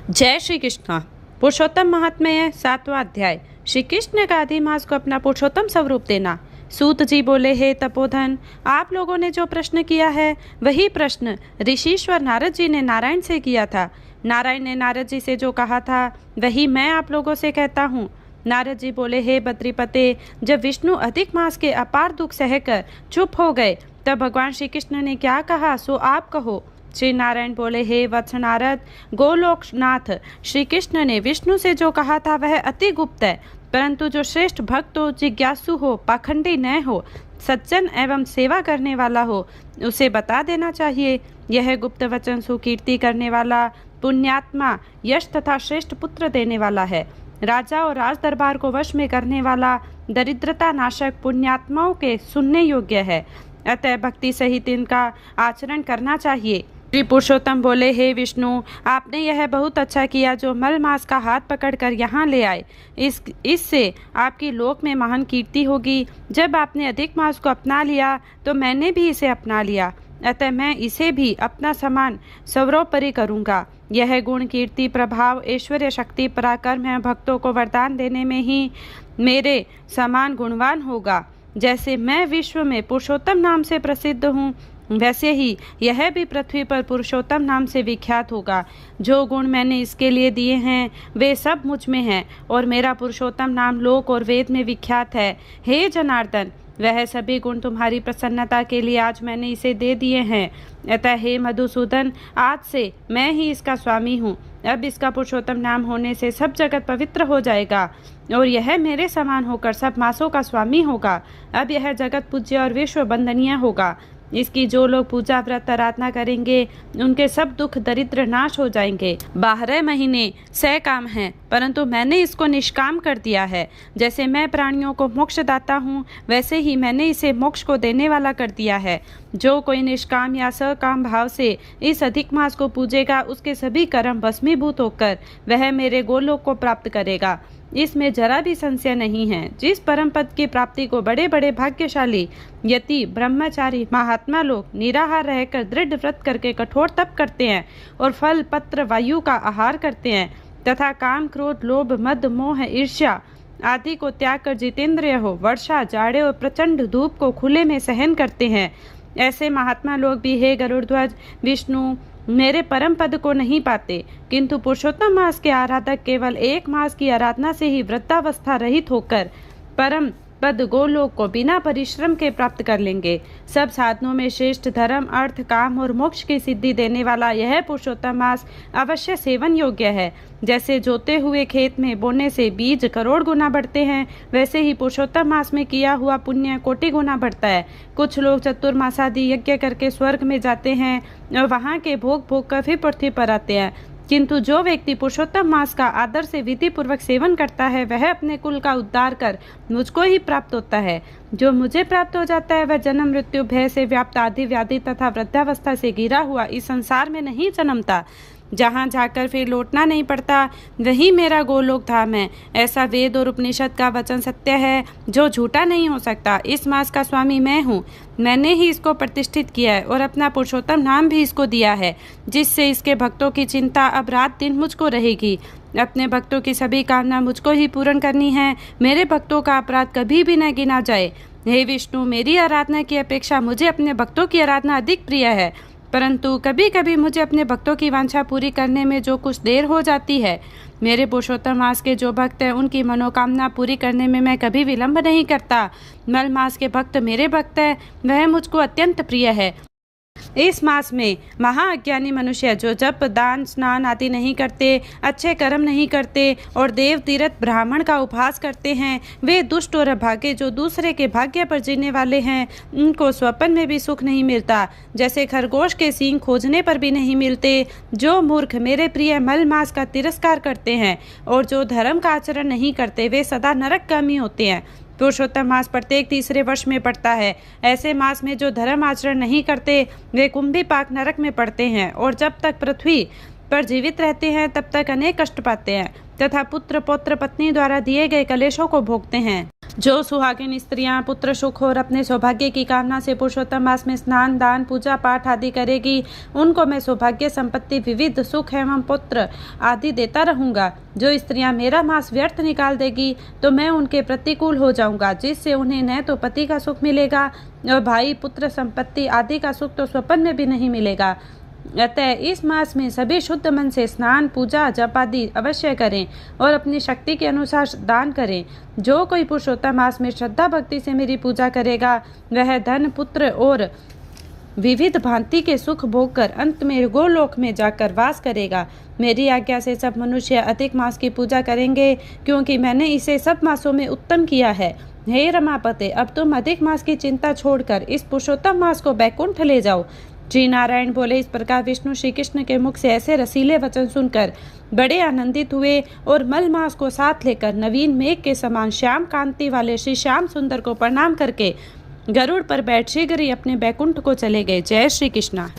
जय श्री कृष्ण। पुरुषोत्तम महात्म्य 7वां अध्याय। श्री कृष्ण का अधिमास को अपना पुरुषोत्तम स्वरूप देना। सूत जी बोले, हे तपोधन, आप लोगों ने जो प्रश्न किया है वही प्रश्न ऋषिश्वर नारद जी ने नारायण से किया था। नारायण ने नारद जी से जो कहा था वही मैं आप लोगों से कहता हूँ। नारद जी बोले, हे बद्रीपते, जब विष्णु अधिक मास के अपार दुख सहकर चुप हो गए तब भगवान श्री कृष्ण ने क्या कहा सो आप कहो। श्री नारायण बोले, हे वत्स नारद, गोलोकनाथ श्री कृष्ण ने विष्णु से जो कहा था वह अति गुप्त है, परंतु जो श्रेष्ठ भक्त हो, जिज्ञासु हो, पाखंडी न हो, सज्जन एवं सेवा करने वाला हो, उसे बता देना चाहिए। यह गुप्त वचन सुकीर्ति करने वाला, पुण्यात्मा, यश तथा श्रेष्ठ पुत्र देने वाला है। राजा और राज दरबार को वश में करने वाला, दरिद्रता नाशक, पुण्यात्माओं के सुनने योग्य है। अतः भक्ति सहित इनका आचरण करना चाहिए। श्री पुरुषोत्तम बोले, हे विष्णु, आपने यह बहुत अच्छा किया जो मल मास का हाथ पकड़कर यहाँ ले आए। इससे आपकी लोक में महान कीर्ति होगी। जब आपने अधिक मास को अपना लिया तो मैंने भी इसे अपना लिया, अतः मैं इसे भी अपना समान सर्वोपरि करूँगा। यह गुण, कीर्ति, प्रभाव, ऐश्वर्य, शक्ति, पराक्रम है, भक्तों को वरदान देने में ही मेरे समान गुणवान होगा। जैसे मैं विश्व में पुरुषोत्तम नाम से प्रसिद्ध हूँ, वैसे ही यह भी पृथ्वी पर पुरुषोत्तम नाम से विख्यात होगा। जो गुण मैंने इसके लिए दिए हैं वे सब मुझ में हैं और मेरा पुरुषोत्तम नाम लोक और वेद में विख्यात है। हे जनार्दन, वह सभी गुण तुम्हारी प्रसन्नता के लिए आज मैंने इसे दे दिए हैं। अतः हे मधुसूदन, आज से मैं ही इसका स्वामी हूँ। अब इसका पुरुषोत्तम नाम होने से सब जगत पवित्र हो जाएगा और यह मेरे समान होकर सब मासों का स्वामी होगा। अब यह जगत पूज्य और विश्व वंदनीय होगा। इसकी जो लोग पूजा व्रत आराधना करेंगे उनके सब दुख दरिद्र नाश हो जाएंगे। 12 महीने सकाम हैं, परंतु मैंने इसको निष्काम कर दिया है। जैसे मैं प्राणियों को मोक्ष दाता हूँ, वैसे ही मैंने इसे मोक्ष को देने वाला कर दिया है। जो कोई निष्काम या सकाम भाव से इस अधिक मास को पूजेगा, उसके सभी कर्म भस्मीभूत होकर वह मेरे गोलोक को प्राप्त करेगा। इसमें जरा भी संशय नहीं है। जिस परम पद की प्राप्ति को बड़े बड़े भाग्यशाली यति, ब्रह्मचारी, महात्मा लोग निराहार रहकर दृढ़ व्रत करके कठोर तप करते हैं और फल पत्र वायु का आहार करते हैं तथा काम, क्रोध, लोभ, मद, मोह, ईर्ष्या आदि को त्याग कर जितेंद्रिय हो, वर्षा, जाड़े और प्रचंड धूप को खुले में सहन करते हैं, ऐसे महात्मा लोग भी हे गरुड़ध्वज विष्णु मेरे परम पद को नहीं पाते, किंतु पुरुषोत्तम मास के आराधक केवल 1 मास की आराधना से ही वृद्धावस्था रहित होकर परम पद गोलोक को बिना परिश्रम के प्राप्त कर लेंगे। सब साधनों में श्रेष्ठ धर्म, अर्थ, काम और मोक्ष की सिद्धि देने वाला यह पुरुषोत्तम मास अवश्य सेवन योग्य है। जैसे जोते हुए खेत में बोने से बीज करोड़ गुना बढ़ते हैं, वैसे ही पुरुषोत्तम मास में किया हुआ पुण्य कोटि गुना बढ़ता है। कुछ लोग चतुर्मासादि यज्ञ करके स्वर्ग में जाते हैं और वहाँ के भोग भोग कर फिर पृथ्वी पर आते हैं, किंतु जो व्यक्ति पुरुषोत्तम मास का आदर से विधि पूर्वक सेवन करता है वह अपने कुल का उद्धार कर मुझको ही प्राप्त होता है। जो मुझे प्राप्त हो जाता है वह जन्म, मृत्यु, भय से व्याप्त आदि व्याधि तथा वृद्धावस्था से घिरा हुआ इस संसार में नहीं जन्मता। जहाँ जाकर फिर लौटना नहीं पड़ता वही मेरा गोलोक धाम है। ऐसा वेद और उपनिषद का वचन सत्य है जो झूठा नहीं हो सकता। इस मास का स्वामी मैं हूँ। मैंने ही इसको प्रतिष्ठित किया है और अपना पुरुषोत्तम नाम भी इसको दिया है, जिससे इसके भक्तों की चिंता अब रात दिन मुझको रहेगी। अपने भक्तों की सभी कामना मुझको ही पूर्ण करनी है। मेरे भक्तों का अपराध कभी भी न गिना जाए। हे विष्णु, मेरी आराधना की अपेक्षा मुझे अपने भक्तों की आराधना अधिक प्रिय है, परंतु कभी कभी मुझे अपने भक्तों की वांछा पूरी करने में जो कुछ देर हो जाती है। मेरे पुरुषोत्तम मास के जो भक्त हैं उनकी मनोकामना पूरी करने में मैं कभी विलंब नहीं करता। मल मास के भक्त मेरे भक्त हैं, वह मुझको अत्यंत प्रिय है। इस मास में महाअज्ञानी मनुष्य जो जप, दान, स्नान आदि नहीं करते, अच्छे कर्म नहीं करते और देव, तीर्थ, ब्राह्मण का उपहास करते हैं, वे दुष्ट और अभागे जो दूसरे के भाग्य पर जीने वाले हैं, उनको स्वप्न में भी सुख नहीं मिलता, जैसे खरगोश के सींग खोजने पर भी नहीं मिलते। जो मूर्ख मेरे प्रिय मल मास का तिरस्कार करते हैं और जो धर्म का आचरण नहीं करते, वे सदा नरकगामी होते हैं। पुरुषोत्तम मास प्रत्येक तीसरे वर्ष में पड़ता है। ऐसे मास में जो धर्म आचरण नहीं करते वे कुंभीपाक नरक में पड़ते हैं और जब तक पृथ्वी पर जीवित रहते हैं तब तक अनेक कष्ट पाते हैं। तथा पुत्र पौत्र पत्नी द्वारा दिए गए कलेशों को भोगते हैं। जो सुहागिन स्त्रियां पुत्र सुख और अपने सौभाग्य की कामना से पुरुषोत्तम मास में स्नान दान पूजा पाठ आदि करेगी, उनको मैं सौभाग्य संपत्ति विविध सुख एवं पुत्र आदि देता रहूंगा। जो स्त्रियां मेरा मास व्यर्थ निकाल देगी तो मैं उनके प्रतिकूल हो जाऊंगा, जिससे उन्हें न तो पति का सुख मिलेगा और भाई पुत्र संपत्ति आदि का सुख तो स्वप्न में भी नहीं मिलेगा। अतः इस मास में सभी शुद्ध मन से स्नान पूजा जप आदि अवश्य करें और अपनी शक्ति के अनुसार दान करें। जो कोई पुरुषोत्तम मास में श्रद्धा भक्ति से मेरी पूजा करेगा, वह धन पुत्र और विविध भांति के सुख भोग कर अंत में गोलोक में जाकर वास करेगा। मेरी आज्ञा से सब मनुष्य अधिक मास की पूजा करेंगे, क्योंकि मैंने इसे सब मासों में उत्तम किया है। हे रमापते, अब तुम अधिक मास की चिंता छोड़कर इस पुरुषोत्तम मास को बैकुंठ ले जाओ। श्री नारायण बोले। इस प्रकार विष्णु श्री कृष्ण के मुख से ऐसे रसीले वचन सुनकर बड़े आनंदित हुए और मलमास को साथ लेकर नवीन मेघ के समान श्याम कांति वाले श्री श्याम सुंदर को प्रणाम करके गरुड़ पर बैठ शीघ्र ही अपने बैकुंठ को चले गए। जय श्री कृष्णा।